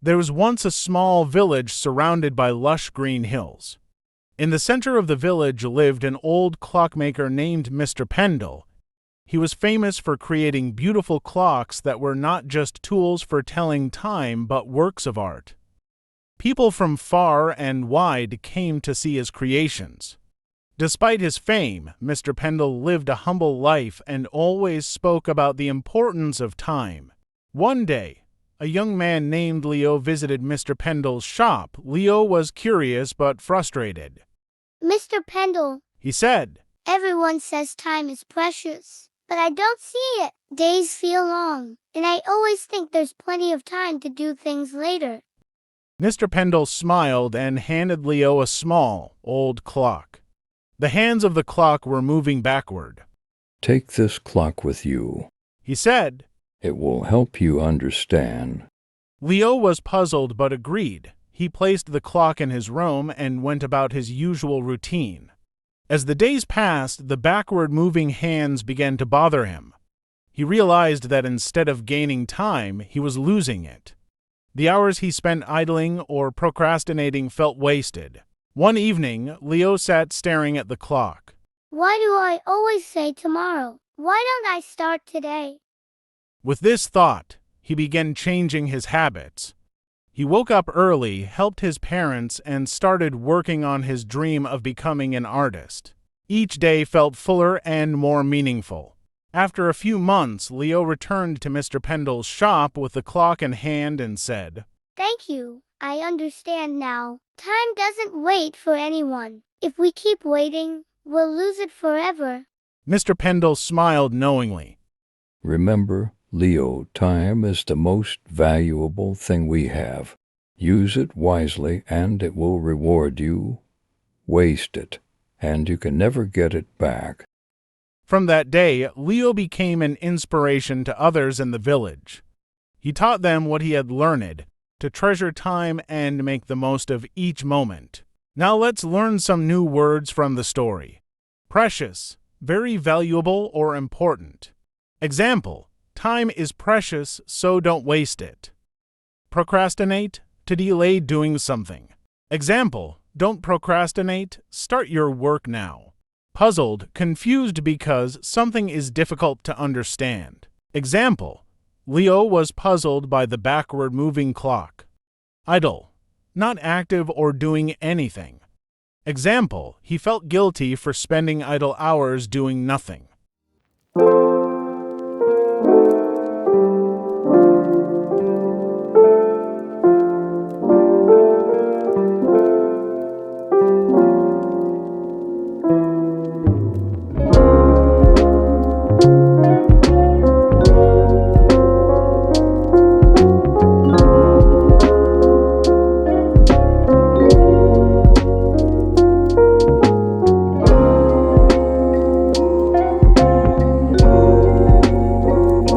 There was once a small village surrounded by lush green hills. In the center of the village lived an old clockmaker named Mr. Pendle. He was famous for creating beautiful clocks that were not just tools for telling time but works of art. People from far and wide came to see his creations. Despite his fame, Mr. Pendle lived a humble life and always spoke about the importance of time. One day, a young man named Leo visited Mr. Pendle's shop. Leo was curious but frustrated. "Mr. Pendle," he said, "everyone says time is precious, but I don't see it. Days feel long, and I always think there's plenty of time to do things later." Mr. Pendle smiled and handed Leo a small, old clock. The hands of the clock were moving backward. "Take this clock with you," he said. "It will help you understand." Leo was puzzled but agreed. He placed the clock in his room and went about his usual routine. As the days passed, the backward-moving hands began to bother him. He realized that instead of gaining time, he was losing it. The hours he spent idling or procrastinating felt wasted. One evening, Leo sat staring at the clock. "Why do I always say tomorrow? Why don't I start today?" With this thought, he began changing his habits. He woke up early, helped his parents, and started working on his dream of becoming an artist. Each day felt fuller and more meaningful. After a few months, Leo returned to Mr. Pendle's shop with the clock in hand and said, "Thank you. I understand now. Time doesn't wait for anyone. If we keep waiting, we'll lose it forever." Mr. Pendle smiled knowingly. "Remember, Leo, time is the most valuable thing we have. Use it wisely and it will reward you. Waste it, and you can never get it back." From that day, Leo became an inspiration to others in the village. He taught them what he had learned, to treasure time and make the most of each moment. Now let's learn some new words from the story. Precious, very valuable or important. Example, time is precious, so don't waste it. Procrastinate, to delay doing something. Example, don't procrastinate, start your work now. Puzzled, confused because something is difficult to understand. Example, Leo was puzzled by the backward-moving clock. Idle, not active or doing anything. Example, he felt guilty for spending idle hours doing nothing.